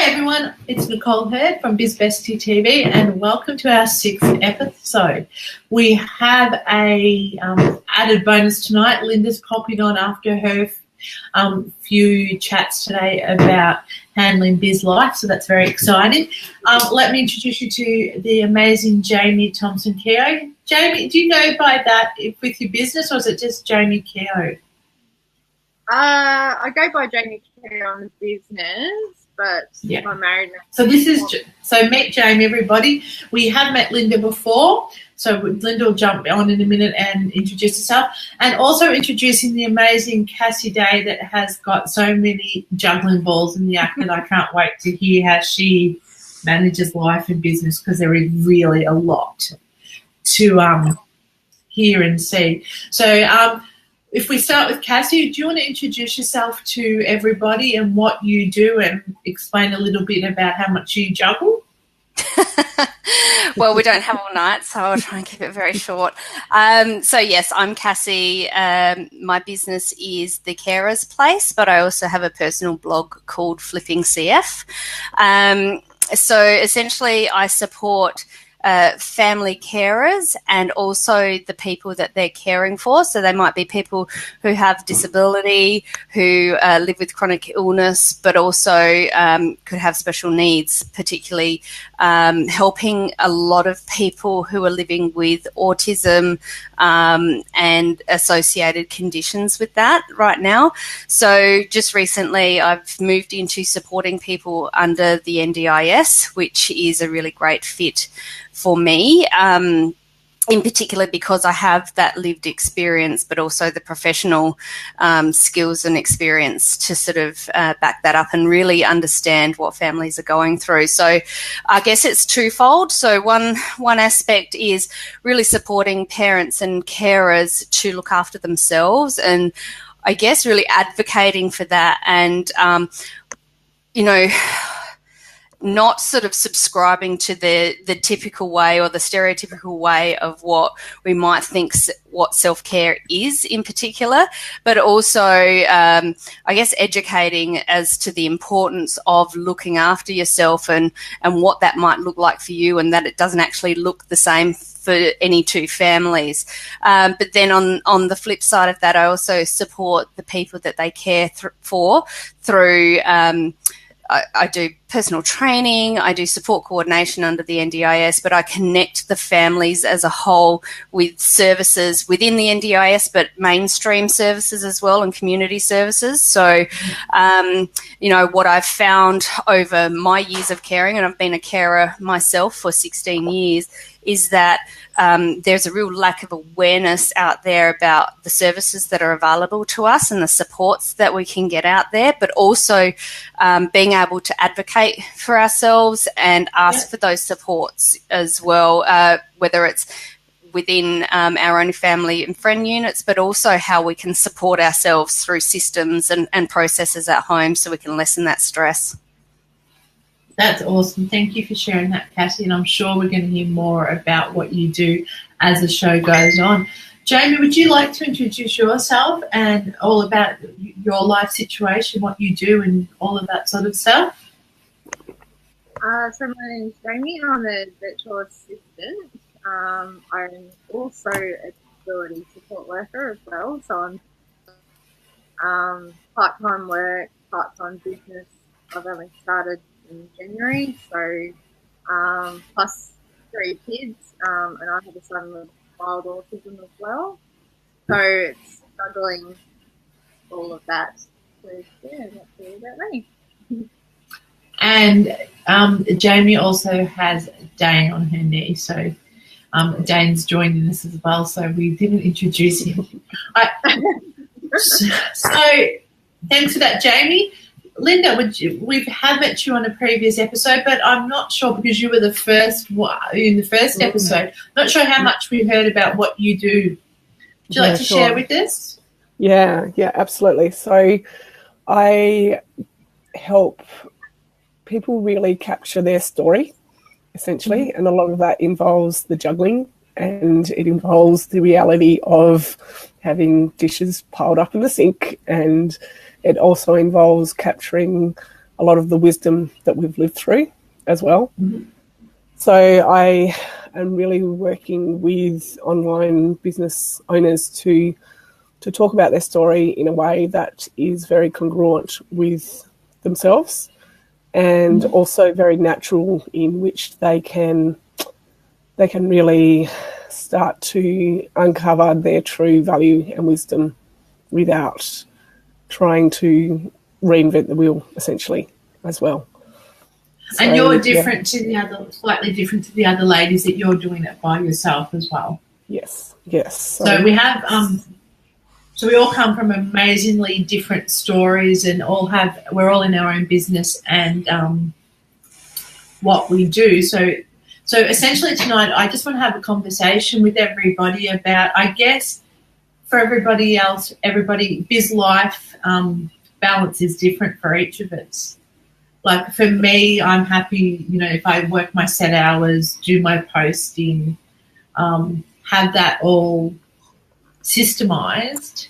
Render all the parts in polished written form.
Hi everyone, it's Nicole Hurd from Bestie TV and welcome to our 6th episode. We have a added bonus tonight. Linda's popping on after her few chats today about handling biz life, so that's very exciting. Let me introduce you to the amazing Jamie Thompson-Keogh. Jamie, do you go by that with your business or is it just Jamie Keogh? I go by Jamie Keogh on the business, but I'm married now. So meet Jamie, everybody. We have met Linda before, so Linda will jump on in a minute and introduce herself. And also introducing the amazing Cassie Day that has got so many juggling balls in the act that I can't wait to hear how she manages life and business, because there is really a lot to hear and see. So if we start with Cassie, do you want to introduce yourself to everybody and what you do and explain a little bit about how much you juggle? Well, we don't have all night, so I'll try and keep it very short. So, yes, I'm Cassie. My business is The Carers Place, but I also have a personal blog called Flipping CF. So, essentially, I support family carers and also the people that they're caring for. So they might be people who have disability, who live with chronic illness, but also could have special needs, particularly helping a lot of people who are living with autism and associated conditions with that right now. So just recently I've moved into supporting people under the NDIS, which is a really great fit for me, in particular because I have that lived experience, but also the professional skills and experience to sort of back that up and really understand what families are going through. So I guess it's twofold. So one aspect is really supporting parents and carers to look after themselves, and I guess really advocating for that and, not sort of subscribing to the typical way or the stereotypical way of what we might think what self-care is in particular, but also, I guess, educating as to the importance of looking after yourself and what that might look like for you, and that it doesn't actually look the same for any two families. But then on the flip side of that, I also support the people that they care for through I do personal training, I do support coordination under the NDIS, but I connect the families as a whole with services within the NDIS, but mainstream services as well and community services. So, what I've found over my years of caring, and I've been a carer myself for 16 years, is that there's a real lack of awareness out there about the services that are available to us and the supports that we can get out there, but also being able to advocate for ourselves and ask for those supports as well, whether it's within our own family and friend units, but also how we can support ourselves through systems and processes at home so we can lessen that stress. That's awesome. Thank you for sharing that, Cassie, and I'm sure we're going to hear more about what you do as the show goes on. Jamie, would you like to introduce yourself and all about your life situation, what you do and all of that sort of stuff? So my name is Jamie. I'm a virtual assistant. I'm also a disability support worker as well. So I'm part-time work, part-time business. I've only started in January, so plus 3 kids, and I have a son with mild autism as well. So it's juggling all of that. So yeah, that's all about me. And Jamie also has Dane on her knee, so Dane's joining us as well, so we didn't introduce him. So thanks for that, Jamie. Linda, we have met you on a previous episode, but I'm not sure because you were the first in the first episode. Not sure how much we heard about what you do. Would you like to share with us? Yeah, absolutely. So I help people really capture their story, essentially, and a lot of that involves the juggling, and it involves the reality of having dishes piled up in the sink, and it also involves capturing a lot of the wisdom that we've lived through as well. Mm-hmm. So I am really working with online business owners to talk about their story in a way that is very congruent with themselves and also very natural, in which they can really start to uncover their true value and wisdom without trying to reinvent the wheel, essentially, as well. And So, you're different to the other, slightly different to the other ladies, that you're doing it by yourself as well. Yes. So we have, so we all come from amazingly different stories, and we're all in our own business and what we do. So essentially tonight, I just want to have a conversation with everybody about, I guess, for everybody else, biz life balance is different for each of us. Like for me, I'm happy, if I work my set hours, do my posting, have that all systemized,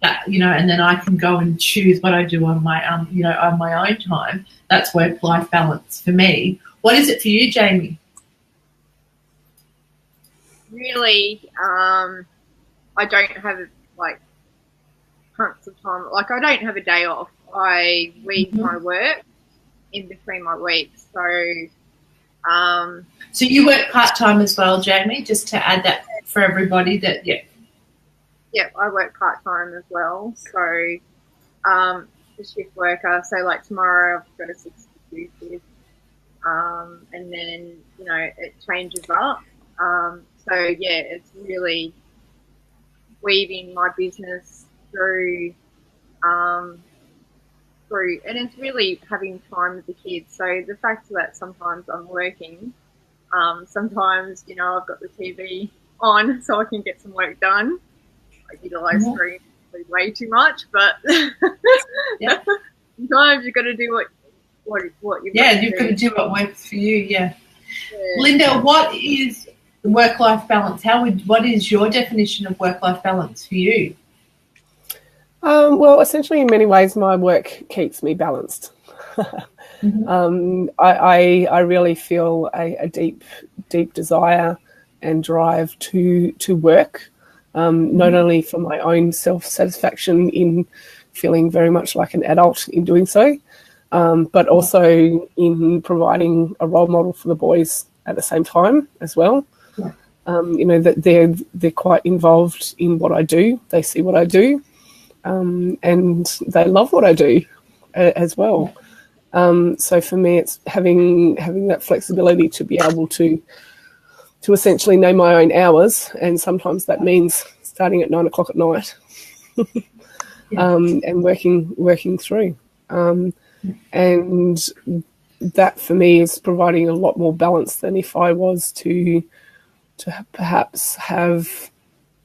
and then I can go and choose what I do on my, on my own time. That's work-life balance for me. What is it for you, Jamie? Really, I don't have chunks of time. Like, I don't have a day off. I weave my work in between my weeks. So you work part-time as well, Jamie, just to add that for everybody that, Yeah, I work part-time as well. So a shift worker. So like tomorrow I've got a 6 to 2 shift. And then, it changes up. So yeah, it's really weaving my business through, and it's really having time with the kids. So the fact that sometimes I'm working, sometimes, I've got the TV on so I can get some work done. I utilise screen way too much, but sometimes you've got to do what you've got to do what works for you. Yeah. Linda, what is work-life balance? What is your definition of work-life balance for you? Well, essentially, in many ways, my work keeps me balanced. I really feel a deep desire and drive to work, not only for my own self-satisfaction in feeling very much like an adult in doing so, but also in providing a role model for the boys at the same time as well. Yeah. That they're quite involved in what I do. They see what I do, and they love what I do as well. So for me, it's having that flexibility to be able to essentially know my own hours, and sometimes that means starting at 9 o'clock at night and working through. And that for me is providing a lot more balance than if I was to perhaps have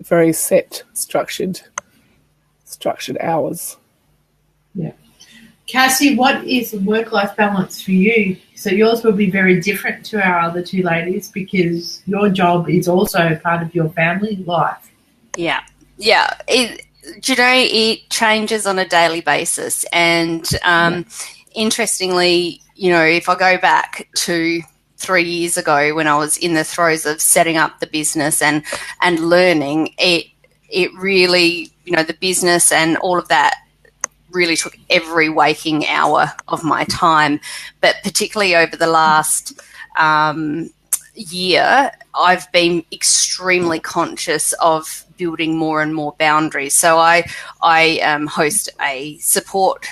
very set structured hours. Yeah. Cassie, what is work-life balance for you? So yours will be very different to our other two ladies because your job is also part of your family life. Yeah. It changes on a daily basis. And interestingly, if I go back to 3 years ago when I was in the throes of setting up the business and learning, it really, the business and all of that really took every waking hour of my time. But particularly over the last year, I've been extremely conscious of building more and more boundaries. So I host a support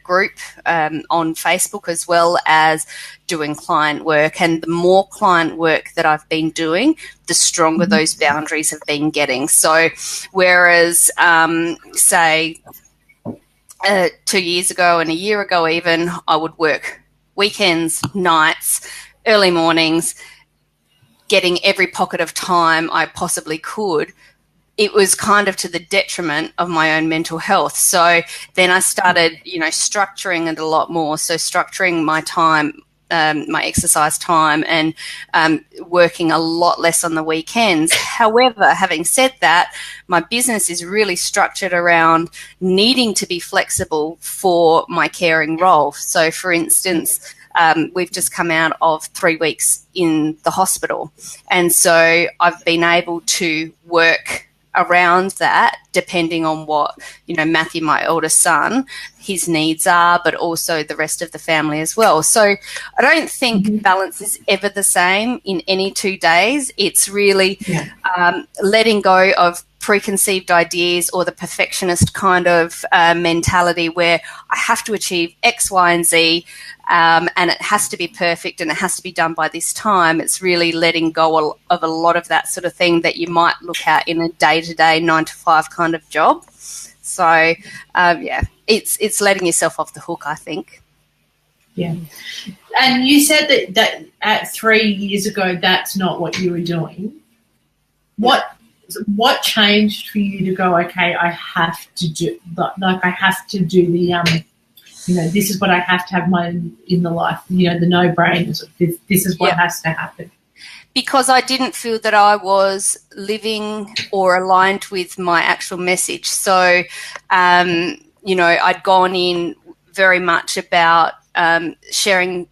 group on Facebook, as well as doing client work. And the more client work that I've been doing, the stronger those boundaries have been getting. So whereas, say, 2 years ago and a year ago even, I would work weekends, nights, early mornings, getting every pocket of time I possibly could, it was kind of to the detriment of my own mental health. So then I started, structuring it a lot more. So structuring my time my exercise time and working a lot less on the weekends. However, having said that, my business is really structured around needing to be flexible for my caring role. So, for instance, we've just come out of 3 weeks in the hospital. And so I've been able to work around that depending on what, Matthew, my eldest son, his needs are, but also the rest of the family as well. So I don't think balance is ever the same in any 2 days. It's really letting go of preconceived ideas or the perfectionist kind of mentality where I have to achieve X, Y, and Z, and it has to be perfect and it has to be done by this time. It's really letting go of a lot of that sort of thing that you might look at in a day-to-day 9-to-5 kind of job. So, it's letting yourself off the hook, I think. Yeah. And you said that at 3 years ago, that's not what you were doing. What changed for you to go, okay, I have to do, like I have to do the, this is what I have to have in the life, the no-brainers. This is what has to happen. Because I didn't feel that I was living or aligned with my actual message. So, I'd gone in very much about sharing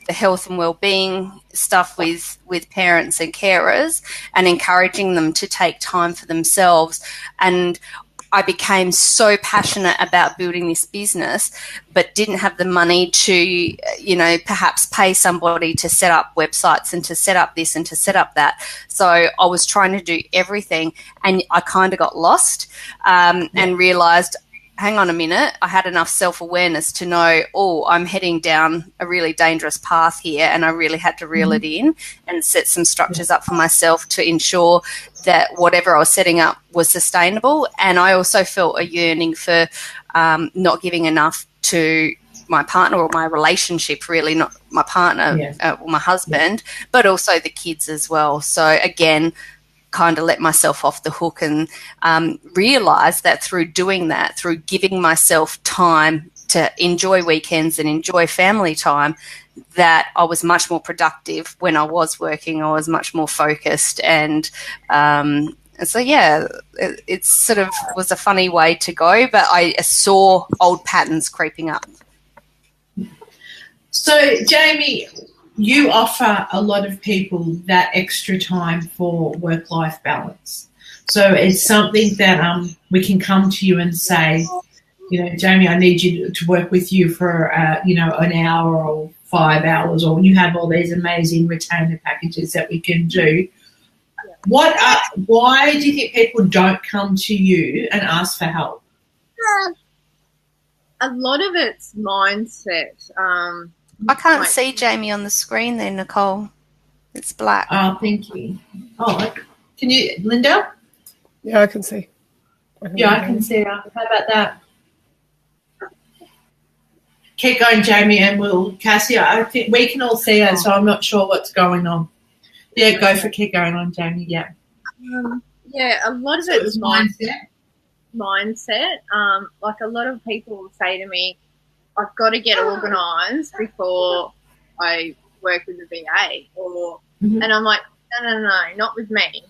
the health and well-being stuff with parents and carers and encouraging them to take time for themselves. And I became so passionate about building this business, but didn't have the money to, perhaps pay somebody to set up websites and to set up this and to set up that. So I was trying to do everything and I kind of got lost and realised, hang on a minute, I had enough self-awareness to know, I'm heading down a really dangerous path here, and I really had to reel it in and set some structures up for myself to ensure that whatever I was setting up was sustainable. And I also felt a yearning for not giving enough to my partner or my relationship, really, not my partner or my husband, but also the kids as well. So again, kind of let myself off the hook and realised that through doing that, through giving myself time to enjoy weekends and enjoy family time, that I was much more productive when I was working. I was much more focused and so, it sort of was a funny way to go, but I saw old patterns creeping up. So, Jamie, you offer a lot of people that extra time for work-life balance. So it's something that we can come to you and say, Jamie, I need you to work with you for, an hour or 5 hours, or you have all these amazing retainer packages that we can do. Why do you think people don't come to you and ask for help? A lot of it's mindset. I can't see Jamie on the screen there, Nicole. It's black. Oh, thank you. Oh, can you, Linda? Yeah, I can see. I can see her. How about that? Keep going, Jamie, and Cassie, I think we can all see her, so I'm not sure what's going on. Yeah, keep going on, Jamie, yeah. A lot of it's mindset. Like a lot of people say to me, I've got to get organised before I work with the VA, and I'm like, no, not with me.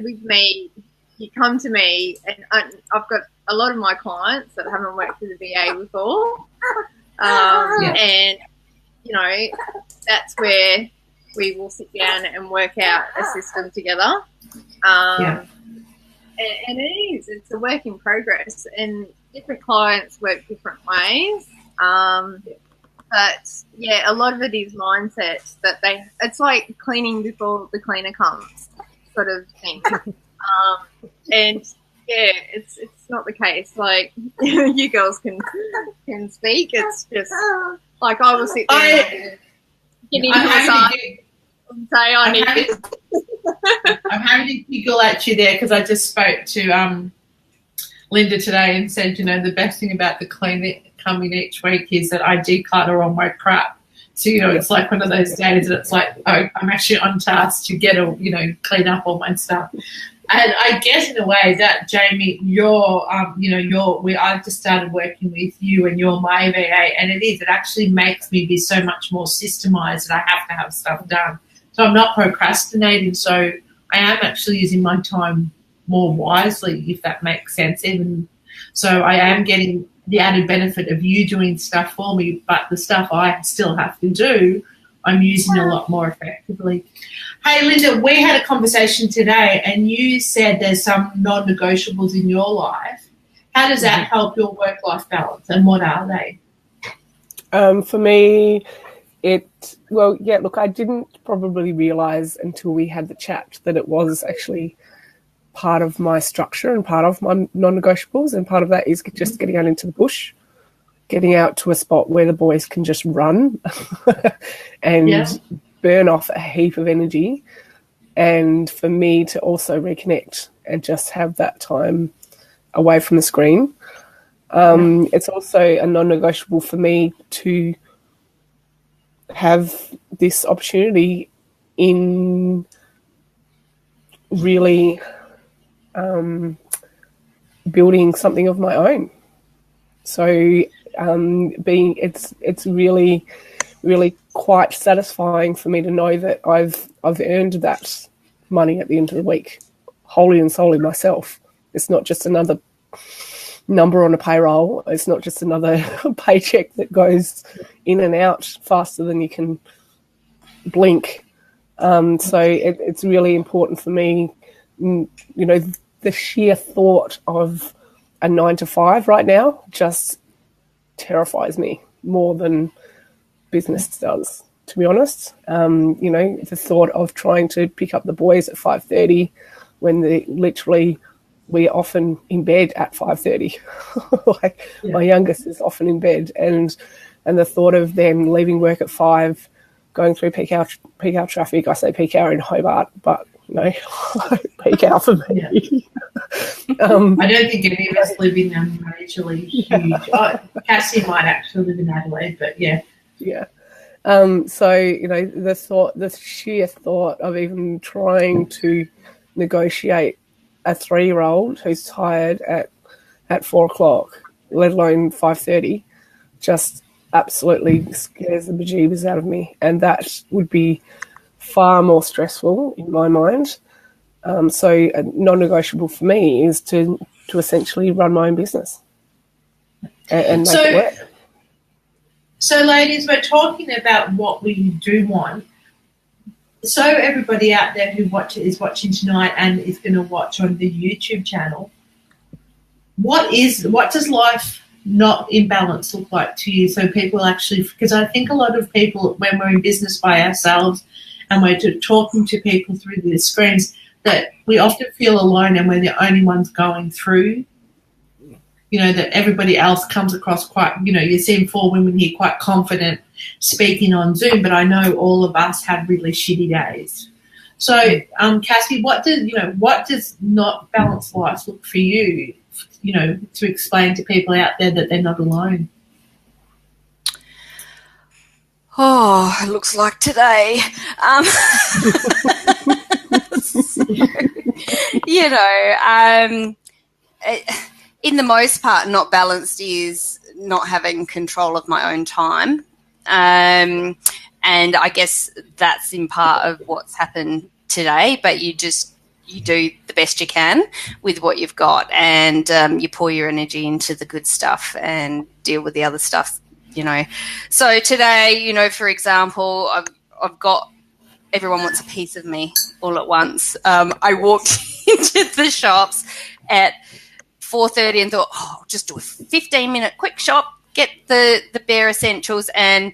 With me, you come to me, and I've got a lot of my clients that haven't worked with the VA before, and that's where we will sit down and work out a system together. And it's a work in progress, and different clients work different ways. But a lot of it is mindset that it's like cleaning before the cleaner comes sort of thing. It's not the case. Like you girls can speak. It's just like I will sit there and get into the side and say I need this. I'm having to giggle at you there because I just spoke to Linda today and said, the best thing about the cleaner coming each week is that I declutter all my crap. So, it's like one of those days that it's like, I'm actually on task to clean up all my stuff. And I guess in a way that, Jamie, I've just started working with you and you're my VA, and it actually makes me be so much more systemized that I have to have stuff done. So I'm not procrastinating. So I am actually using my time more wisely, if that makes sense. Even so, I am getting the added benefit of you doing stuff for me, but the stuff I still have to do, I'm using a lot more effectively. Hey, Linda, we had a conversation today and you said there's some non-negotiables in your life. How does that help your work-life balance, and what are they? For me, I didn't probably realise until we had the chat that it was actually part of my structure and part of my non-negotiables, and part of that is just getting out into the bush, getting out to a spot where the boys can just run and burn off a heap of energy, and for me to also reconnect and just have that time away from the screen. It's also a non-negotiable for me to have this opportunity in really building something of my own. So it's really, really quite satisfying for me to know that I've earned that money at the end of the week, wholly and solely myself. It's not just another number on a payroll. It's not just another paycheck that goes in and out faster than you can blink. So it's really important for me, the sheer thought of a 9 to 5 right now just terrifies me more than business does, to be honest. The thought of trying to pick up the boys at 5:30 when we're often in bed at 5:30. My youngest is often in bed, and the thought of them leaving work at 5, going through peak hour traffic. I say peak hour in Hobart, but peak hour for me. I don't think any of us live in majorly huge. Cassie might actually live in Adelaide, but yeah. So the sheer thought of even trying to negotiate a 3-year-old who's tired at 4 o'clock, let alone 5:30, just absolutely scares the bejeebers out of me, and that would be far more stressful in my mind. So a non-negotiable for me is to essentially run my own business and make it work. So, ladies, we're talking about what we do want. So everybody out there who is watching tonight and is going to watch on the YouTube channel, what does life not in balance look like to you? So people actually, because I think a lot of people, when we're in business by ourselves and we're talking to people through the screens, that we often feel alone and we're the only ones going through, that everybody else comes across quite, you see 4 women here quite confident speaking on Zoom, but I know all of us have really shitty days. So, Cassie, what does not balanced life look for you, to explain to people out there that they're not alone? Oh, it looks like today. In the most part, not balanced is not having control of my own time. And I guess that's in part of what's happened today, but you do the best you can with what you've got, and you pour your energy into the good stuff and deal with the other stuff, So today, for example, I've got everyone wants a piece of me all at once. I walked into the shops at 4:30 and thought, I'll just do a 15-minute quick shop, get the bare essentials, and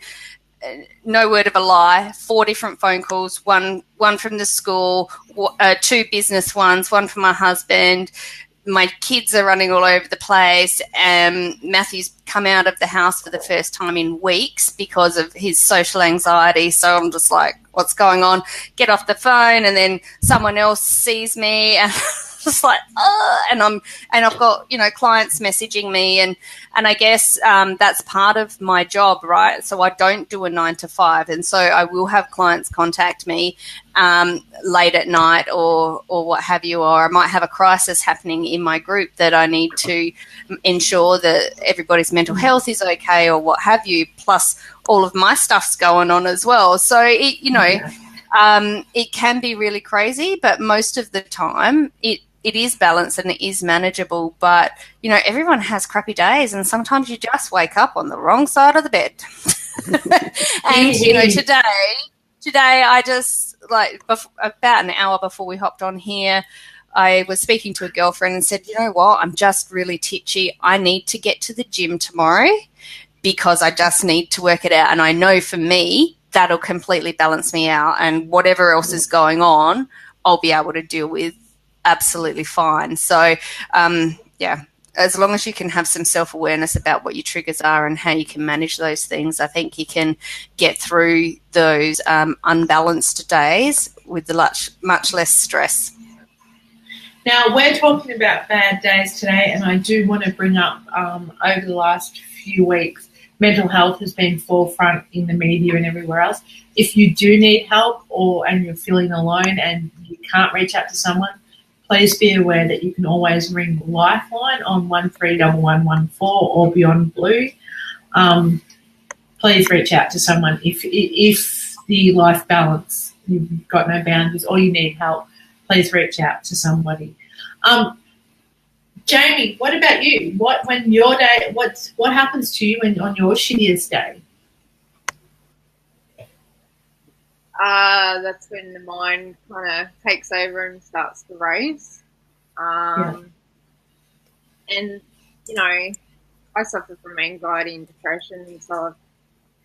no word of a lie, 4 different phone calls, one from the school, 2 business ones, one from my husband. My kids are running all over the place. Matthew's come out of the house for the first time in weeks because of his social anxiety. So I'm just like, what's going on? Get off the phone, and then someone else sees me and just like, and I've got, you know, clients messaging me, and I guess that's part of my job, right? So I don't do a 9 to 5, and so I will have clients contact me late at night or what have you, or I might have a crisis happening in my group that I need to ensure that everybody's mental health is okay or what have you, plus all of my stuff's going on as well. So it, you know, it can be really crazy, but most of the time it is balanced and it is manageable. But, you know, everyone has crappy days, and sometimes you just wake up on the wrong side of the bed. And, you know, today I just, like, about an hour before we hopped on here, I was speaking to a girlfriend and said, you know what, I'm just really titchy. I need to get to the gym tomorrow because I just need to work it out. And I know for me, that'll completely balance me out, and whatever else is going on, I'll be able to deal with absolutely fine. So, yeah, as long as you can have some self-awareness about what your triggers are and how you can manage those things, I think you can get through those unbalanced days with much less stress. Now, we're talking about bad days today, and I do want to bring up over the last few weeks, mental health has been forefront in the media and everywhere else. If you do need help and you're feeling alone and you can't reach out to someone, please be aware that you can always ring Lifeline on 131114 or Beyond Blue. Please reach out to someone if the life balance, you've got no boundaries or you need help, please reach out to somebody. Jamie, what about you? What happens to you on your shittiest day? That's when the mind kind of takes over and starts to race. And, you know, I suffer from anxiety and depression, so I've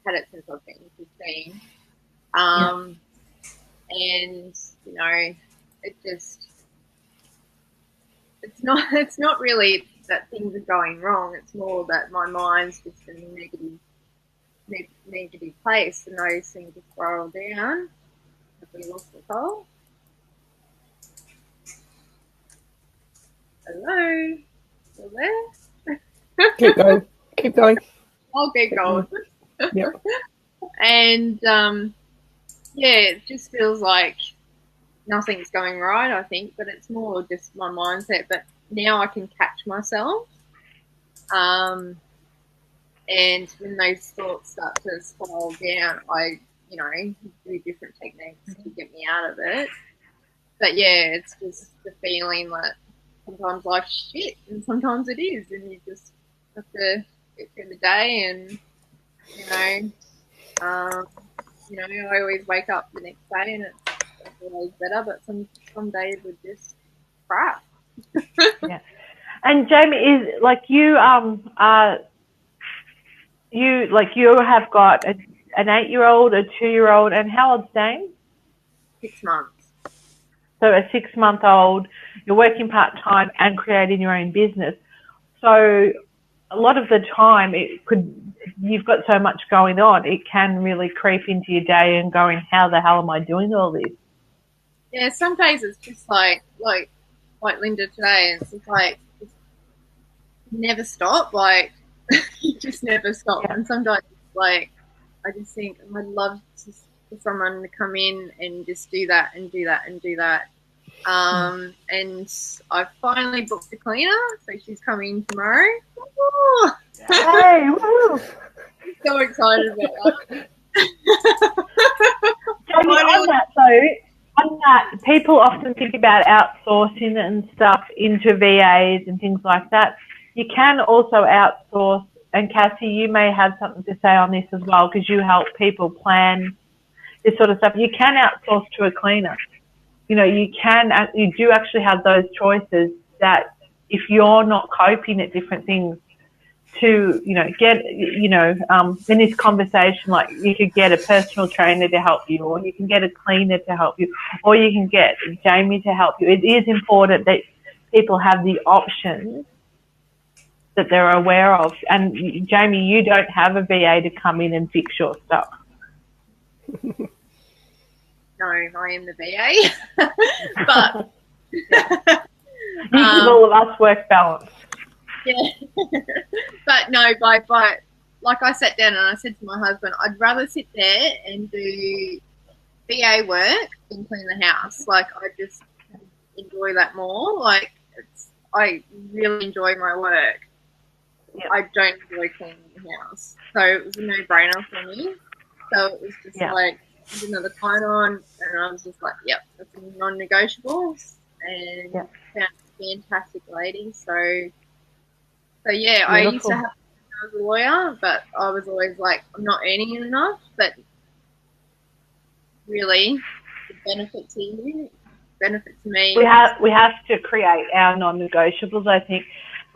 had it since I've been 15. And, you know, it's not really that things are going wrong. It's more that my mind's just in a negative place, and those things to spiral down. Have we lost the call? Hello? Still there? Keep going. Keep going. I'll keep going. Yep. And, yeah, it just feels like nothing's going right, I think, but it's more just my mindset. But now I can catch myself. And when those thoughts start to spiral down, I, you know, do different techniques to get me out of it. But yeah, it's just the feeling that sometimes life's shit and sometimes it is, and you just have to get through the day. And I always wake up the next day and it's always better, but some days are just crap. Yeah. And Jamie, is like you have got an 8-year-old, a 2-year-old, and how old's Dane? 6 months. So a 6-month-old, you're working part-time and creating your own business. So a lot of the time you've got so much going on, it can really creep into your day and going, how the hell am I doing all this? Yeah, some days it's just like Linda today, it's just like, never stop, like, you just never stop. Yeah. And sometimes, like, I just think I'd love for someone to come in and just do that and do that and do that. And I finally booked a cleaner, so she's coming tomorrow. Ooh. Hey, woo! I'm so excited about that. On that, people often think about outsourcing and stuff into VAs and things like that. You can also outsource, and Cassie, you may have something to say on this as well, because you help people plan this sort of stuff. You can outsource to a cleaner. You know, you do actually have those choices that if you're not coping at different things, to, in this conversation, like, you could get a personal trainer to help you, or you can get a cleaner to help you, or you can get Jamie to help you. It is important that people have the options that they're aware of. And Jamie, you don't have a VA to come in and fix your stuff. No, I am the VA. But You give all of us work balance. Yeah. But no, by like I sat down and I said to my husband, I'd rather sit there and do VA work than clean the house. Like, I just enjoy that more. Like, I really enjoy my work. Yeah. I don't enjoy cleaning the house. So it was a no-brainer for me. So it was just like, there's another client on, and I was just like, yep, that's a non-negotiables. And found a fantastic lady. So yeah, Beautiful. I used to have, I was a lawyer, but I was always like, I'm not earning enough. But really, the benefit to you, benefit to me. We have to create our non-negotiables, I think.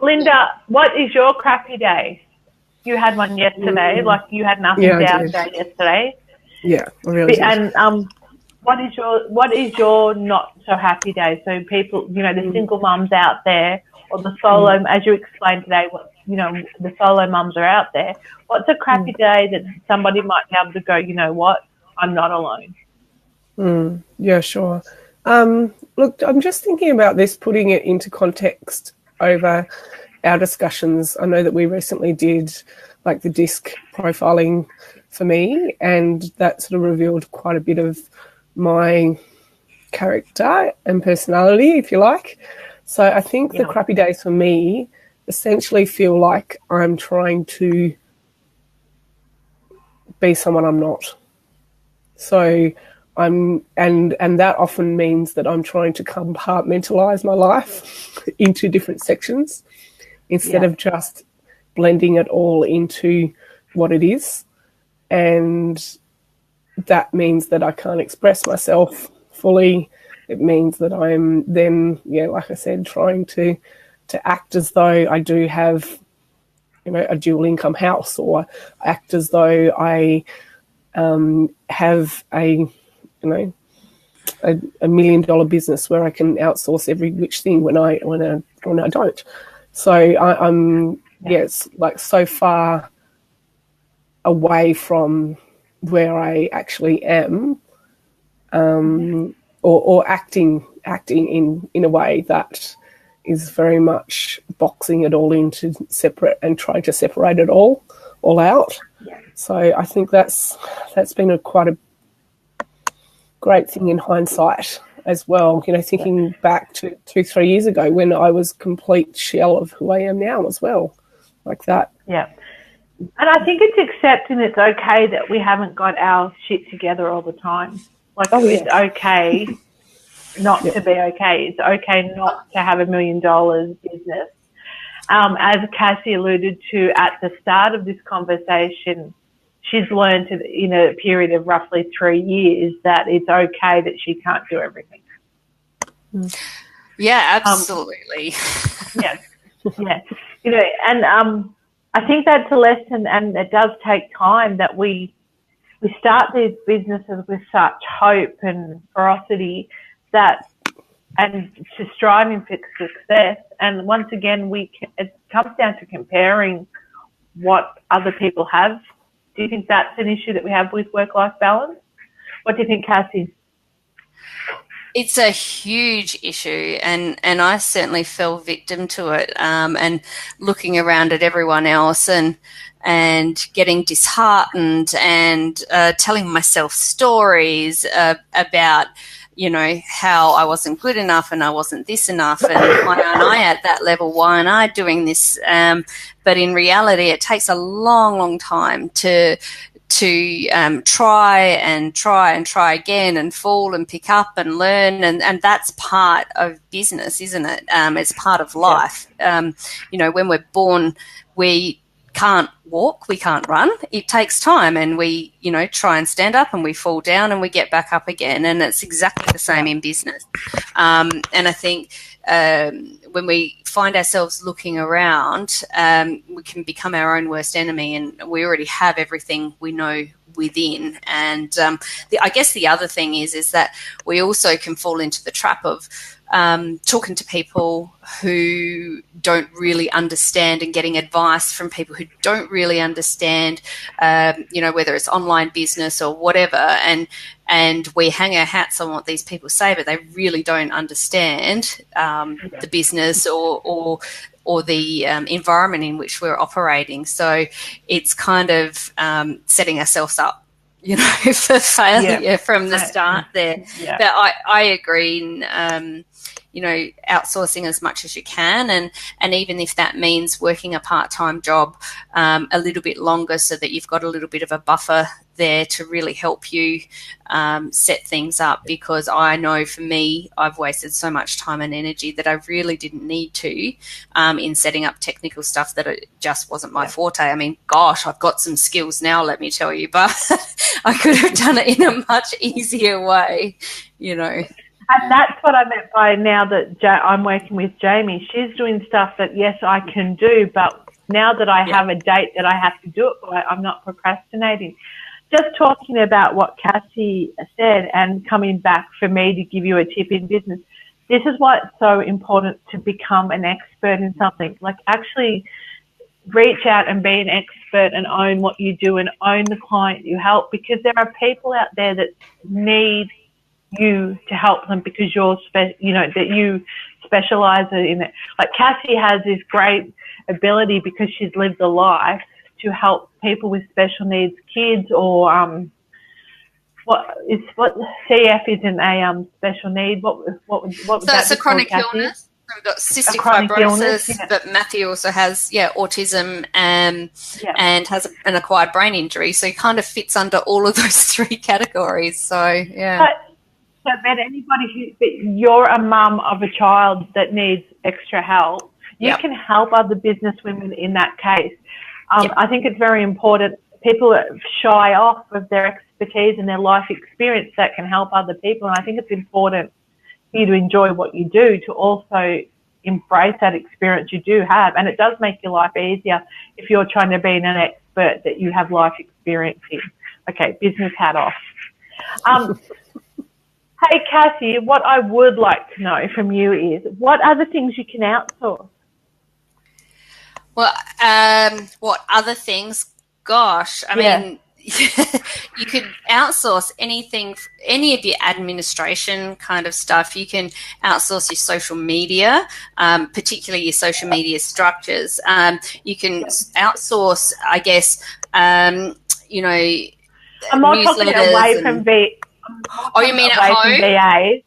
Linda, what is your crappy day? You had one yesterday, like you had nothing down day yesterday. Yeah, I really did. And what is your not so happy day? So people, the single mums out there, or the solo, as you explained today, the solo mums are out there. What's a crappy day that somebody might be able to go, you know what, I'm not alone? Yeah, sure. Look, I'm just thinking about this, putting it into context over our discussions. I know that we recently did like the disc profiling for me, and that sort of revealed quite a bit of my character and personality, if you like. So I think the crappy days for me essentially feel like I'm trying to be someone I'm not. So and that often means that I'm trying to compartmentalize my life into different sections instead of just blending it all into what it is. And that means that I can't express myself fully. It means that I'm then, like I said, trying to act as though I do have, a dual income house, or act as though I have a $1 million business where I can outsource every which thing when I don't. So I'm it's like so far away from where I actually am, or acting in a way that is very much boxing it all into separate and trying to separate it all out. Yeah. So I think that's been quite a great thing in hindsight as well. Thinking back to 2-3 years ago when I was complete shell of who I am now as well, like that. Yeah. And I think it's accepting it's okay that we haven't got our shit together all the time. Like, it's okay not to be okay. It's okay not to have $1 million business. As Cassie alluded to at the start of this conversation, she's learned in a period of roughly 3 years that it's okay that she can't do everything. Yeah, absolutely. Yeah. And I think that's a lesson, and it does take time that we start these businesses with such hope and ferocity and to striving for success. And once again, it comes down to comparing what other people have. Do you think that's an issue that we have with work-life balance? What do you think, Cassie? It's a huge issue, and I certainly fell victim to it, and looking around at everyone else and getting disheartened and telling myself stories about, how I wasn't good enough and I wasn't this enough, and why aren't I at that level? Why aren't I doing this? But in reality, it takes a long, long time to try and try again and fall and pick up and learn, and that's part of business, isn't it? It's part of life. When we're born, we can't walk, we can't run. It takes time, and we try and stand up and we fall down and we get back up again, and it's exactly the same in business. And I think when we find ourselves looking around, we can become our own worst enemy, and we already have everything we know within. And I guess the other thing is that we also can fall into the trap of talking to people who don't really understand and getting advice from people who don't really understand, whether it's online business or whatever. And we hang our hats on what these people say, but they really don't understand the business or the environment in which we're operating. So it's kind of setting ourselves up, for failure from the start there. Yeah. But I agree in, outsourcing as much as you can. And even if that means working a part-time job a little bit longer so that you've got a little bit of a buffer there to really help you set things up, because I know for me, I've wasted so much time and energy that I really didn't need to in setting up technical stuff that it just wasn't my forte. I mean, gosh, I've got some skills now, let me tell you, but I could have done it in a much easier way, And that's what I meant by now that I'm working with Jamie. She's doing stuff that, yes, I can do, but now that I have a date that I have to do it by, I'm not procrastinating. Just talking about what Cassie said and coming back for me to give you a tip in business, this is why it's so important to become an expert in something. Like, actually reach out and be an expert and own what you do and own the client you help, because there are people out there that need you to help them because that you specialize in it. Like, Cassie has this great ability because she's lived a life to help people with special needs kids, or what CF isn't a special need. What would so that it's a chronic illness. So we've got cystic fibrosis, but Matthew also has autism and has an acquired brain injury. So he kind of fits under all of those three categories. So yeah. But anybody you're a mum of a child that needs extra help, you can help other business women in that case. I think it's very important. People shy off of their expertise and their life experience that can help other people. And I think it's important for you to enjoy what you do, to also embrace that experience you do have. And it does make your life easier if you're trying to be an expert that you have life experience in. Okay, business hat off. Hey, Cassie, what I would like to know from you is, what other things you can outsource? Well, what other things? Gosh, I mean, you could outsource anything, any of your administration kind of stuff. You can outsource your social media, particularly your social media structures. You can outsource, I guess, I'm not talking away from you mean at home? VAs.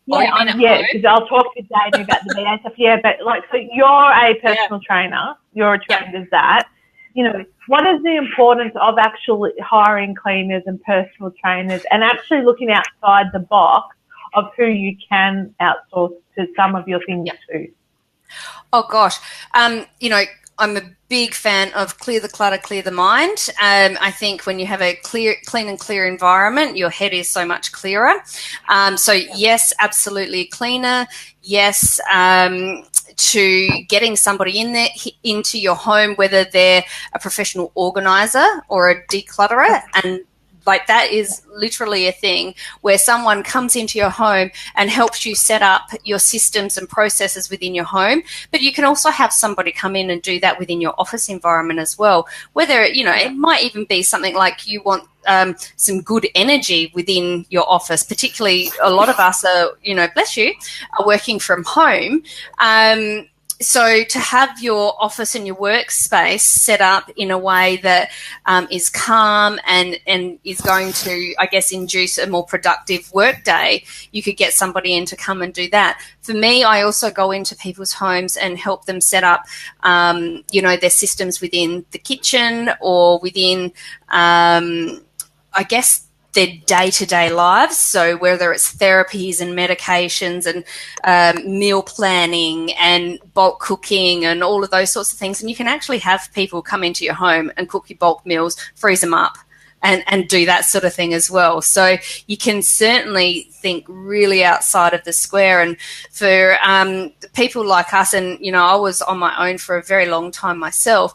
Because I'll talk to Jamie about the VA stuff. Yeah, but so you're a personal trainer. You're trained as that. What is the importance of actually hiring cleaners and personal trainers and actually looking outside the box of who you can outsource to some of your things too? Oh gosh, I'm a big fan of clear the clutter, clear the mind. I think when you have a clean and clear environment, your head is so much clearer. So yes, absolutely cleaner. Yes, to getting somebody into your home, whether they're a professional organizer or a declutterer, and like that is literally a thing where someone comes into your home and helps you set up your systems and processes within your home. But you can also have somebody come in and do that within your office environment as well. Whether, it might even be something like you want some good energy within your office, particularly a lot of us are, bless you, are working from home. So to have your office and your workspace set up in a way that is calm and is going to, I guess, induce a more productive work day, you could get somebody in to come and do that. For me, I also go into people's homes and help them set up, their systems within the kitchen or within, I guess, their day-to-day lives. So whether it's therapies and medications and meal planning and bulk cooking and all of those sorts of things. And you can actually have people come into your home and cook your bulk meals, freeze them up and do that sort of thing as well. So you can certainly think really outside of the square. And for people like us, and, I was on my own for a very long time myself,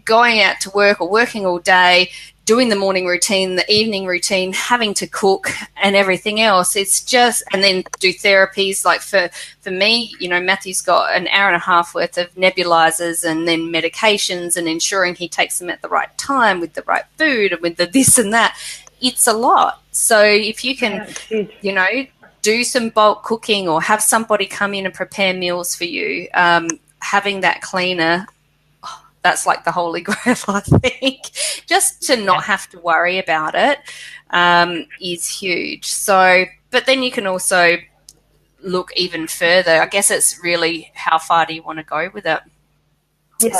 going out to work or working all day, doing the morning routine, the evening routine, having to cook and everything else. It's just, and then do therapies. Like for me, you know, Matthew's got an hour and a half worth of nebulizers and then medications and ensuring he takes them at the right time with the right food and with the this and that. It's a lot. So if you can, you know, do some bulk cooking or have somebody come in and prepare meals for you, having that cleaner, that's like the holy grail, I think. Just to not have to worry about it is huge. So, but then you can also look even further. I guess it's really how far do you want to go with it,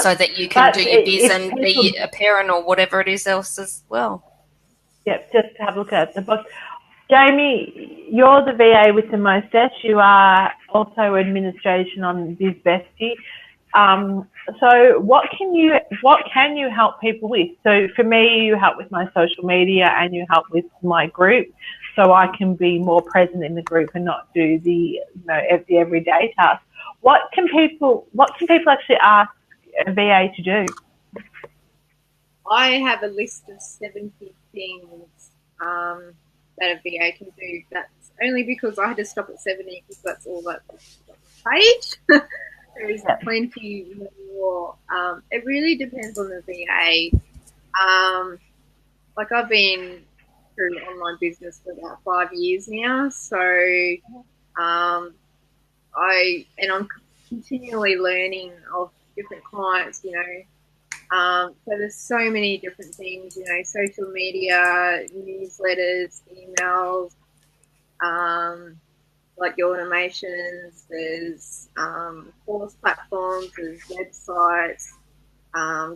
so that you can do your biz and be a parent or whatever it is else as well. Yep, just to have a look at the book. Jamie, you're the VA with the most deaths. You are also administration on Biz Bestie. So what can you help people with? So for me, you help with my social media and you help with my group, so I can be more present in the group and not do the the everyday tasks. What can people actually ask a VA to do? I have a list of 70 things that a VA can do. That's only because I had to stop at 70 because that's all that's paid. There is plenty more. It really depends on the VA. Like I've been through online business for about 5 years now, so I'm continually learning of different clients. So there's so many different things. Social media, newsletters, emails. Like your automations, there's course platforms, there's websites,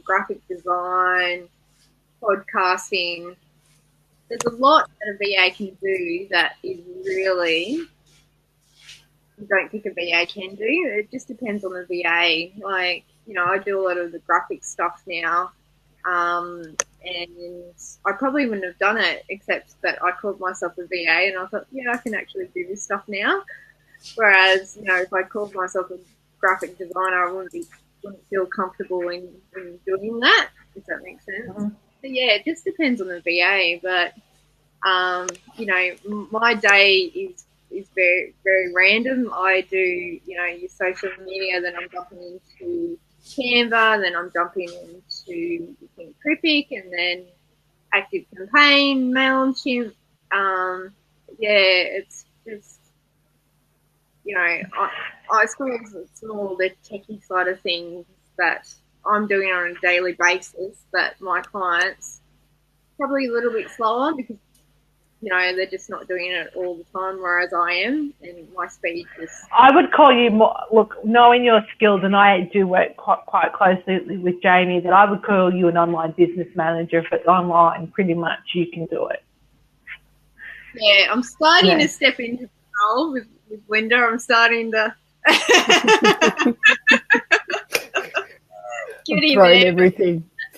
graphic design, podcasting. There's a lot that a VA can do that is really, I don't think a VA can do. It just depends on the VA. Like, I do a lot of the graphic stuff now, and I probably wouldn't have done it except that I called myself a VA and I thought, I can actually do this stuff now. Whereas, if I called myself a graphic designer, I wouldn't feel comfortable in doing that, if that makes sense. Mm-hmm. But it just depends on the VA. But, my day is very, very random. I do, your social media, then I'm jumping into Canva, then I'm jumping into Cripic, and then Active Campaign, MailChimp. It's I suppose it's more the techie side of things that I'm doing on a daily basis that my clients probably a little bit slower because they're just not doing it all the time, whereas I am, and my speed just... I would call you more, look, knowing your skills, and I do work quite closely with Jamie, that I would call you an online business manager. If it's online, pretty much you can do it. Yeah, I'm starting to step into the role with Linda. I'm starting to...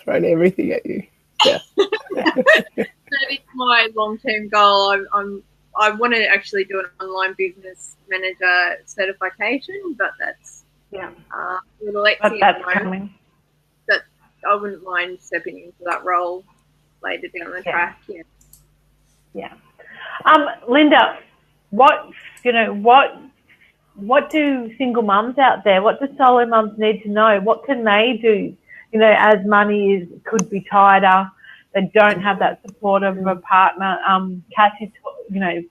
Thrown everything at you. Yeah. That is my long-term goal. I want to actually do an online business manager certification, but that's with Alexi that's coming. That I wouldn't mind stepping into that role later down the track. Yeah. Linda, what do single mums out there? What do solo mums need to know? What can they do? As money could be tighter. They don't have that support of a partner. Cassie,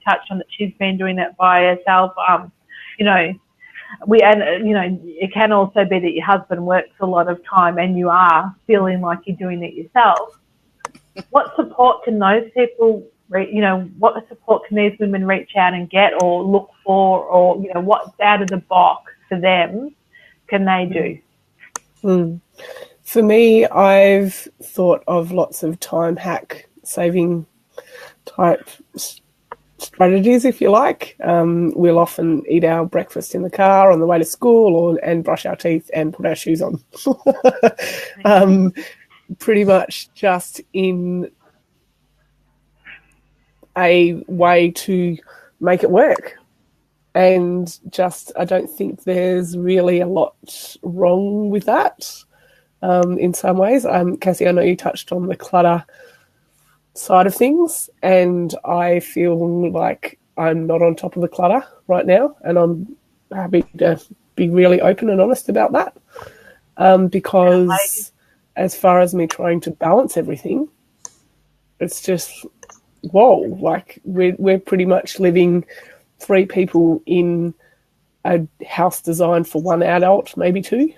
touched on that she's been doing that by herself. It can also be that your husband works a lot of time and you are feeling like you're doing it yourself. What support can those people, what support can these women reach out and get or look for, or, what's out of the box for them can they do? For me, I've thought of lots of time hack saving type strategies, if you like. We'll often eat our breakfast in the car on the way to school and brush our teeth and put our shoes on. Pretty much just in a way to make it work. And I don't think there's really a lot wrong with that. In some ways. Cassie, I know you touched on the clutter side of things, and I feel like I'm not on top of the clutter right now, and I'm happy to be really open and honest about that, because as far as me trying to balance everything, it's just, whoa, like we're pretty much living 3 people in a house designed for 1 adult, maybe 2.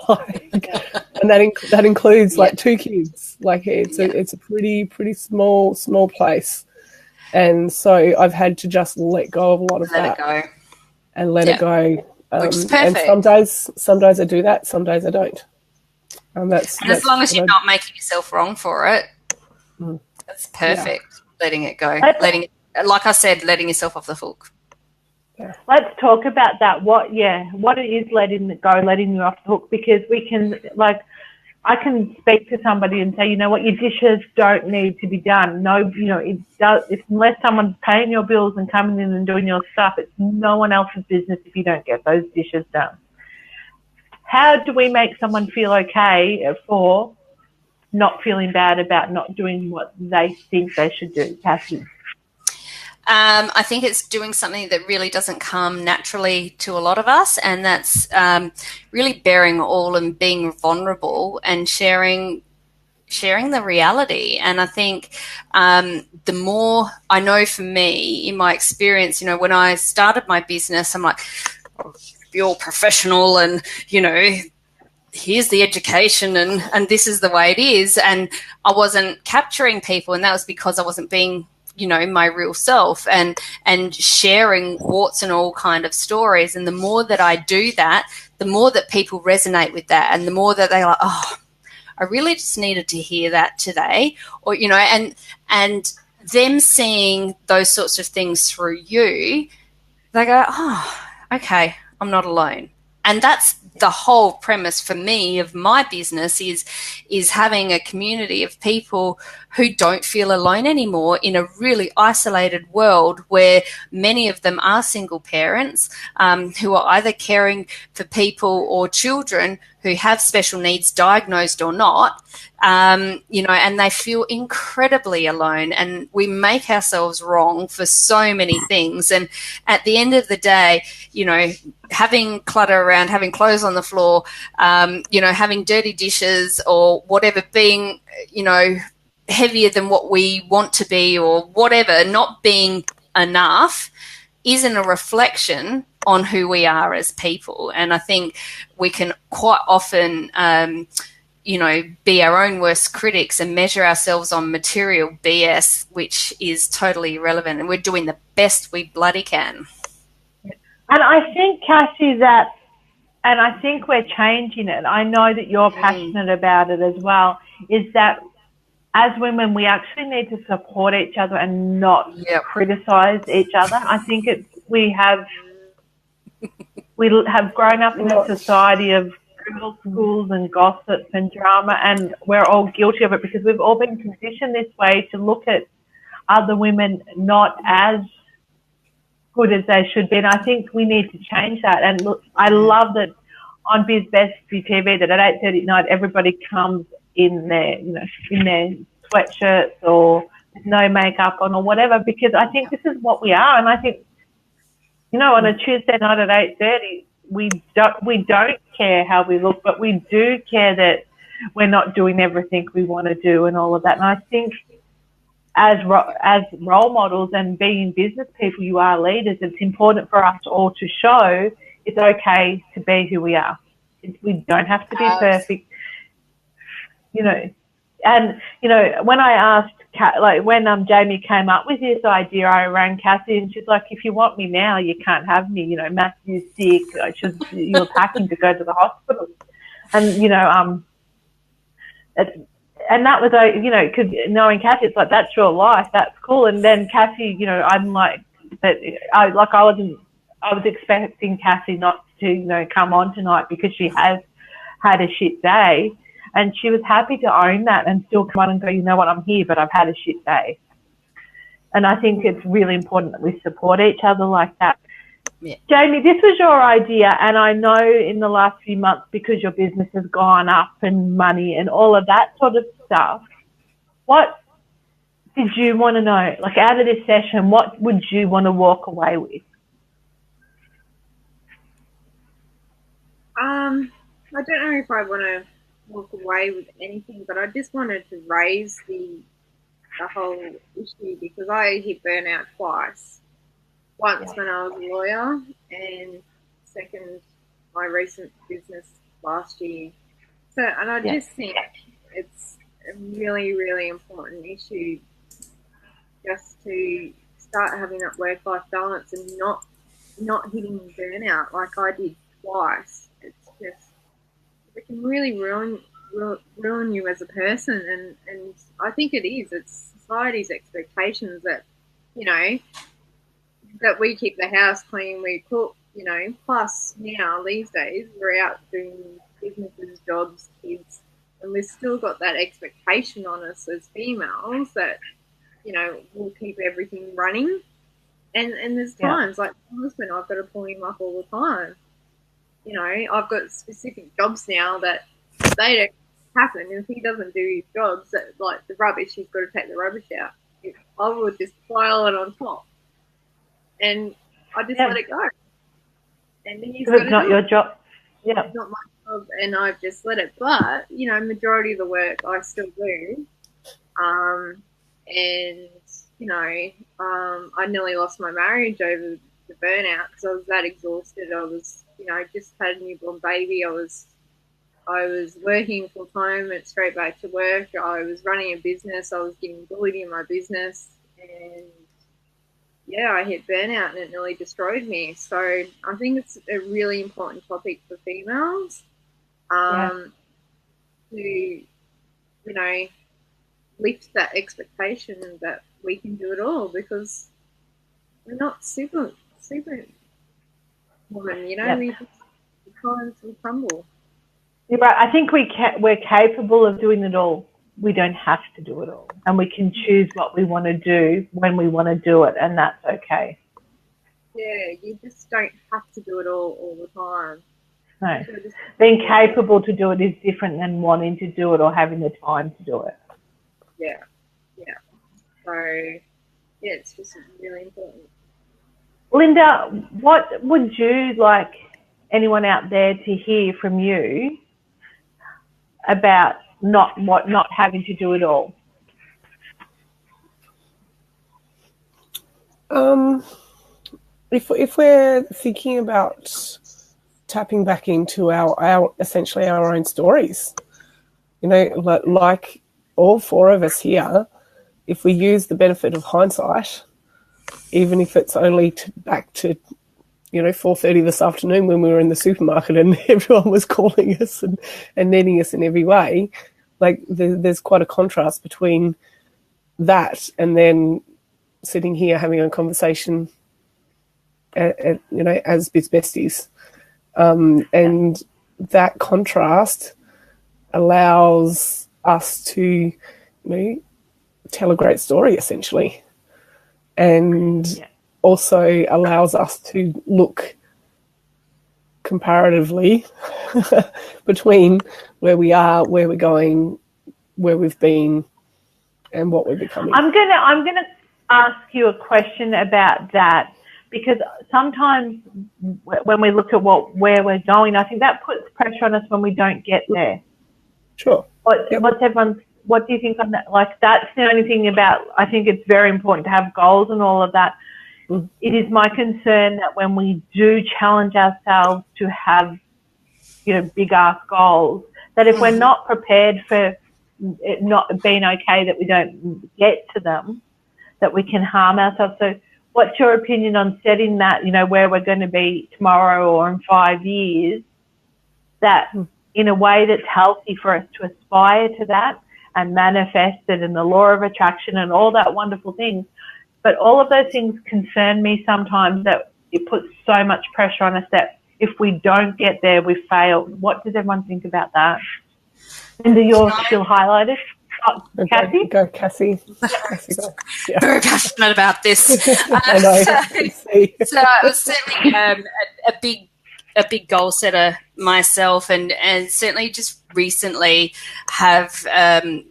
And that includes like 2 kids. Like it's a pretty small place, and so I've had to just let go of a lot of that. Let it go. And let it go. Which is perfect. And some days I do that, some days I don't. And as long as you're not making yourself wrong for it, that's perfect. Yeah. Letting it go. Like I said, letting yourself off the hook. Yeah. Let's talk about that. What it is letting it go, letting you off the hook, because we can, like, I can speak to somebody and say, you know what, your dishes don't need to be done. No, you know, unless someone's paying your bills and coming in and doing your stuff, it's no one else's business if you don't get those dishes done. How do we make someone feel okay for not feeling bad about not doing what they think they should do, Cassie? I think it's doing something that really doesn't come naturally to a lot of us, and that's really bearing all and being vulnerable and sharing the reality. And I think the more, I know for me, in my experience, you know, when I started my business, I'm like, oh, be all professional and, you know, here's the education and this is the way it is. And I wasn't capturing people, and that was because I wasn't being, you know, my real self and sharing warts and all kind of stories. And the more that I do that, the more that people resonate with that, and the more that they're like, oh, I really just needed to hear that today, or, you know, and them seeing those sorts of things through you, they go, oh, okay, I'm not alone. And that's the whole premise for me of my business is having a community of people who don't feel alone anymore in a really isolated world where many of them are single parents who are either caring for people or children who have special needs, diagnosed or not, you know, and they feel incredibly alone, and we make ourselves wrong for so many things. And at the end of the day, you know, having clutter around, having clothes on the floor, you know, having dirty dishes or whatever, being, you know, heavier than what we want to be or whatever, not being enough isn't a reflection on who we are as people. And I think we can quite often, you know, be our own worst critics and measure ourselves on material BS, which is totally irrelevant. And we're doing the best we bloody can. And I think, Cassie, and I think we're changing it. I know that you're passionate about it as well, is that as women, we actually need to support each other and not criticize each other. I think we have grown up in a society of girls' schools and gossip and drama, and we're all guilty of it because we've all been conditioned this way to look at other women not as good as they should be. And I think we need to change that. And look, I love that on Bestie TV that at 8:30 at night everybody comes in their, you know, in their sweatshirts or with no makeup on or whatever, because I think this is what we are. And I think, you know, on a Tuesday night at 8:30, we don't care how we look, but we do care that we're not doing everything we want to do and all of that. And I think as role models and being business people, you are leaders. It's important for us all to show it's okay to be who we are. We don't have to be perfect, you know. And, you know, when I asked, when Jamie came up with this idea, I rang Cassie and she's like, if you want me now, you can't have me. You know, Matthew's sick. You're packing to go to the hospital. And, you know, and that was, you know, because knowing Cassie, it's like, that's your life. That's cool. And then Cassie, you know, I'm like, I was expecting Cassie not to, you know, come on tonight because she has had a shit day. And she was happy to own that and still come on and go, you know what, I'm here, but I've had a shit day. And I think it's really important that we support each other like that. Yeah. Jamie, this was your idea, and I know in the last few months, because your business has gone up and money and all of that sort of stuff, what did you want to know? Like, out of this session, what would you want to walk away with? I don't know if I want to walk away with anything, but I just wanted to raise the whole issue because I hit burnout twice. Once when I was a lawyer, and second, my recent business last year. So, and I just think it's a really, really important issue just to start having that work-life balance and not hitting burnout like I did twice. It's just, it can really ruin you as a person, and I think it is. It's society's expectations that, you know, that we keep the house clean, we cook, you know, plus now these days we're out doing businesses, jobs, kids, and we've still got that expectation on us as females that, you know, we'll keep everything running. And there's times, like my husband, I've got to pull him up all the time. You know, I've got specific jobs now that they don't happen. If he doesn't do his jobs, that, like the rubbish, he's got to take the rubbish out. I would just pile it on top. And I just let it go. And then he's got it's not your job. Yeah. It's not my job, and I've just let it. But, you know, majority of the work I still do. And, you know, I nearly lost my marriage over the burnout because I was that exhausted. I was, you know, just had a newborn baby. I was working full time, went straight back to work. I was running a business. I was getting bullied in my business, and I hit burnout and it nearly destroyed me. So I think it's a really important topic for females to, you know, lift that expectation that we can do it all, because we're not super woman, you know, we times we crumble. You're right. I think we're capable of doing it all. We don't have to do it all, and we can choose what we want to do when we want to do it, and that's okay. Yeah, you just don't have to do it all the time. No, being capable to do it is different than wanting to do it or having the time to do it. Yeah. So, it's just really important. Linda, what would you like anyone out there to hear from you about not having to do it all? If we're thinking about tapping back into our essentially our own stories, you know, like all four of us here, if we use the benefit of hindsight, even if it's only back to, you know, 4:30 this afternoon when we were in the supermarket and everyone was calling us and needing us in every way, like there's quite a contrast between that and then sitting here having a conversation, you know, as besties. And that contrast allows us to, you know, tell a great story essentially, and also allows us to look comparatively between where we are, where we're going, where we've been, and what we're becoming. I'm gonna ask you a question about that, because sometimes when we look at where we're going, I think that puts pressure on us when we don't get there. Sure. What do you think on that? Like, that's the only thing about, I think it's very important to have goals and all of that. It is my concern that when we do challenge ourselves to have, you know, big ass goals, that if we're not prepared for it not being okay that we don't get to them, that we can harm ourselves. So what's your opinion on setting that, you know, where we're going to be tomorrow or in 5 years, that in a way that's healthy for us to aspire to that and manifest it, and the law of attraction and all that wonderful things. But all of those things concern me sometimes, that it puts so much pressure on us that if we don't get there, we fail. What does everyone think about that? Linda, you're still highlighted. Cassie? Go, Cassie. Cassie, go. Yeah. Very passionate about this. I know. So it was certainly a big a big goal setter myself, and certainly just recently have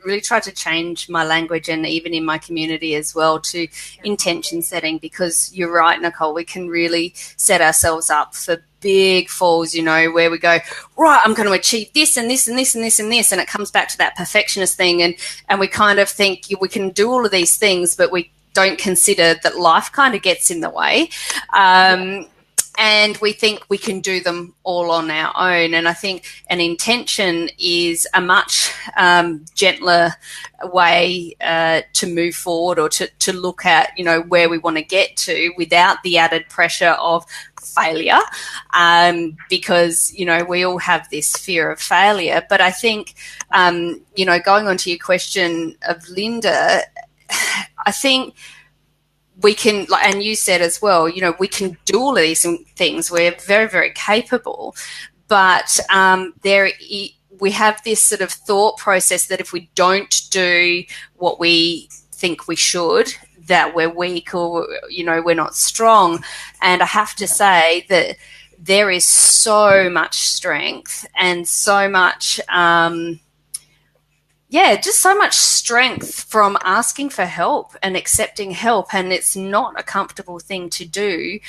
really tried to change my language, and even in my community as well, to intention setting, because you're right, Nicole, we can really set ourselves up for big falls, you know, where we go, right, I'm going to achieve this and this and this and this and this, and it comes back to that perfectionist thing, and we kind of think we can do all of these things, but we don't consider that life kind of gets in the way. And we think we can do them all on our own. And I think an intention is a much gentler way to move forward, or to look at, you know, where we want to get to without the added pressure of failure, because, you know, we all have this fear of failure. But I think, you know, going on to your question of Linda, I think we can, and you said as well, you know, we can do all of these things. We're very, very capable, but we have this sort of thought process that if we don't do what we think we should, that we're weak, or, you know, we're not strong. And I have to say that there is so much strength and so much, just so much strength from asking for help and accepting help. And it's not a comfortable thing to do,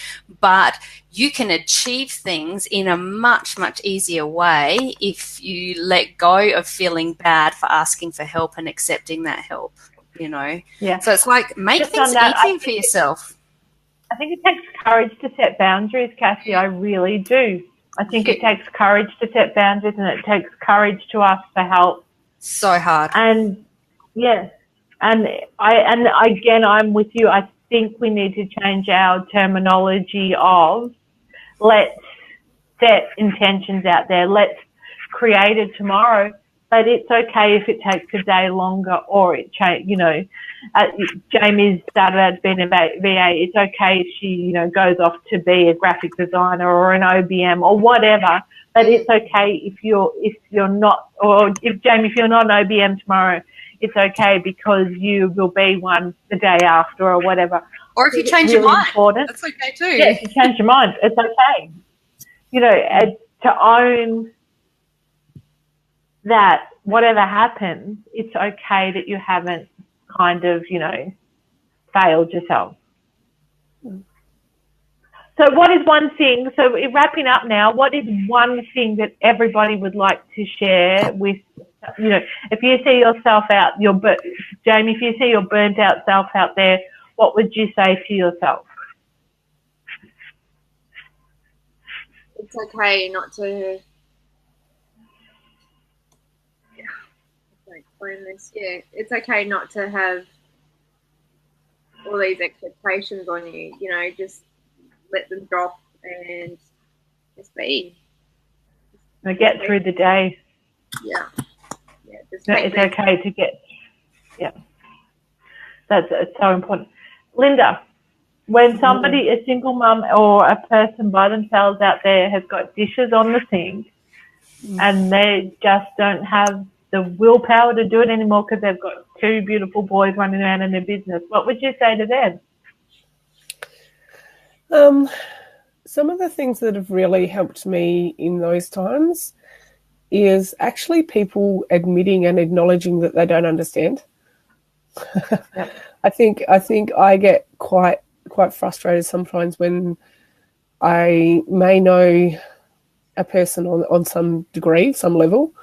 but you can achieve things in a much, much easier way if you let go of feeling bad for asking for help and accepting that help, you know. Yeah. So it's like, make Just things easy for yourself. I think it takes courage to set boundaries, Cassie. I really do. I think it takes courage to set boundaries, and it takes courage to ask for help. So hard. And yes, and again, I'm with you. I think we need to change our terminology of let's set intentions out there. Let's create it tomorrow, but it's okay if it takes a day longer, or it change. You know, Jamie's started out being a VA. It's okay if she, you know, goes off to be a graphic designer or an OBM or whatever. But it's okay if you're not, or if Jamie, if you're not an OBM tomorrow, it's okay because you will be one the day after or whatever. Or if you change your mind, that's okay too. Yeah, if you change your mind, it's okay. You know, to own that whatever happens, it's okay that you haven't kind of, you know, failed yourself. So what is one thing, so wrapping up now, what is one thing that everybody would like to share with, you know, if you see yourself out, Jamie, if you see your burnt out self out there, what would you say to yourself? It's okay not to, explain this. Yeah, it's okay not to have all these expectations on you, you know, just let them drop and just be. Now get through the day. Yeah. It's okay to get, it's so important. Linda, when somebody, a single mum or a person by themselves out there has got dishes on the sink and they just don't have the willpower to do it anymore because they've got two beautiful boys running around in their business, what would you say to them? Some of the things that have really helped me in those times is actually people admitting and acknowledging that they don't understand. Yep. I think I get quite frustrated sometimes when I may know a person on some degree, some level,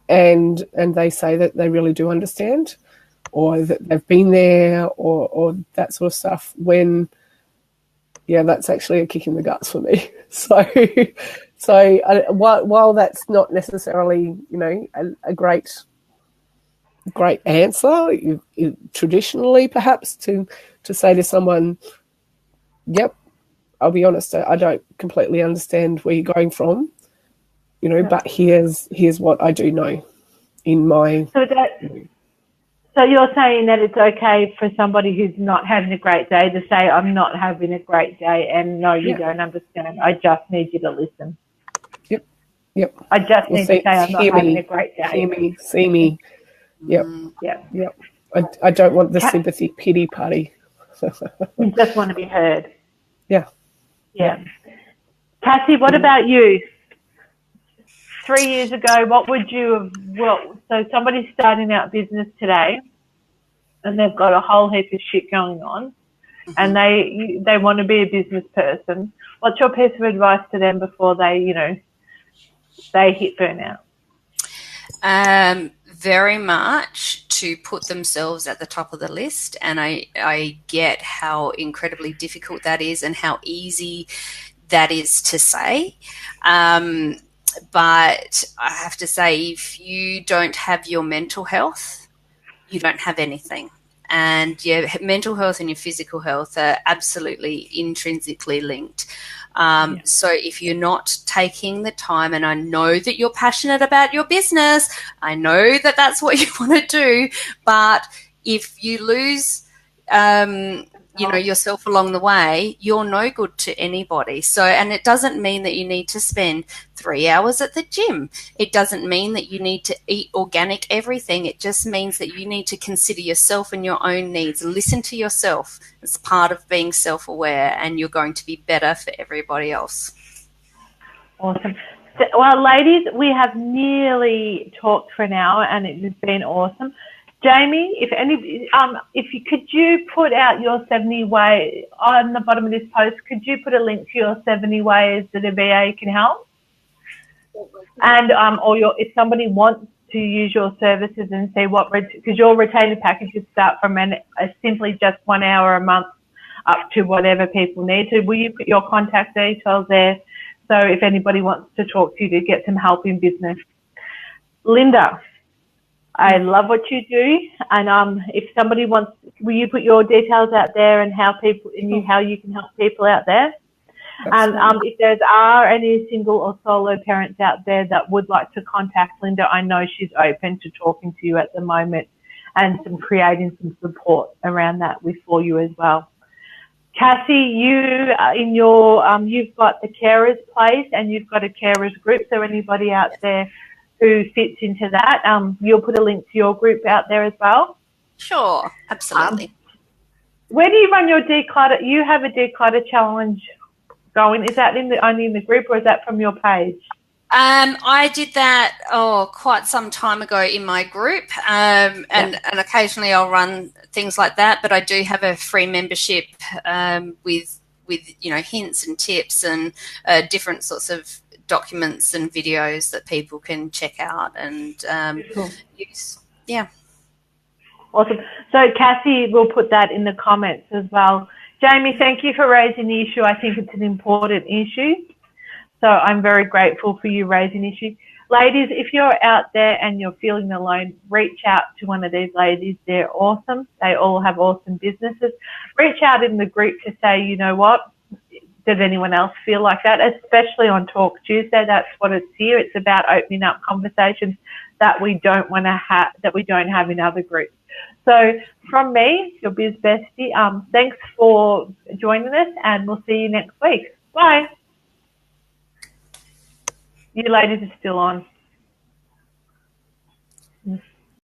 and they say that they really do understand, or that they've been there, or that sort of stuff, when that's actually a kick in the guts for me. So while that's not necessarily, you know, a great answer, traditionally perhaps to say to someone, yep, I'll be honest, I don't completely understand where you're going from, you know, but here's what I do know in my. So you're saying that it's okay for somebody who's not having a great day to say, I'm not having a great day, and no, you don't understand. I just need you to listen. Yep. I just need to say I'm not having a great day. Hear me, see me. Yep. I don't want the sympathy pity party. You just want to be heard. Yeah. Cassie, what about you? 3 years ago, what would you have, so somebody's starting out business today and they've got a whole heap of shit going on and they want to be a business person. What's your piece of advice to them before they, they hit burnout? Very much to put themselves at the top of the list. And I get how incredibly difficult that is and how easy that is to say. But I have to say, if you don't have your mental health, you don't have anything. And your mental health and your physical health are absolutely intrinsically linked. So if you're not taking the time, and I know that you're passionate about your business, I know that that's what you want to do, but if you lose, yourself along the way, you're no good to anybody. So, and it doesn't mean that you need to spend 3 hours at the gym. It doesn't mean that you need to eat organic everything. It just means that you need to consider yourself and your own needs. Listen to yourself. It's part of being self-aware, and you're going to be better for everybody else. Awesome. Well, ladies, we have nearly talked for an hour, and it has been awesome. Jamie, could you put out your 70 ways on the bottom of this post? Could you put a link to your 70 ways that a VA can help? And if somebody wants to use your services and see because your retainer packages start from simply just 1 hour a month up to whatever people need. So will you put your contact details there? So if anybody wants to talk to you to get some help in business. Linda, I love what you do, and if somebody wants, will you put your details out there and how you can help people out there? Absolutely. And if there are any single or solo parents out there that would like to contact Linda, I know she's open to talking to you at the moment and creating some support around that for you as well. Cassie, you've got the carers place and you've got a carers group. So anybody out there who fits into that, you'll put a link to your group out there as well? Sure, absolutely. Where do you run your declutter? You have a declutter challenge going. Is that only in the group, or is that from your page? I did that quite some time ago in my group, and occasionally I'll run things like that. But I do have a free membership with hints and tips and different sorts of documents and videos that people can check out and use. Yeah. Awesome. So Cassie will put that in the comments as well. Jamie, thank you for raising the issue. I think it's an important issue. So I'm very grateful for you raising the issue. Ladies, if you're out there and you're feeling alone, reach out to one of these ladies. They're awesome. They all have awesome businesses. Reach out in the group to say, you know what? Does anyone else feel like that? Especially on Talk Tuesday, that's what it's here. It's about opening up conversations that we don't have in other groups. So from me, your Biz Bestie, thanks for joining us, and we'll see you next week. Bye. You ladies are still on.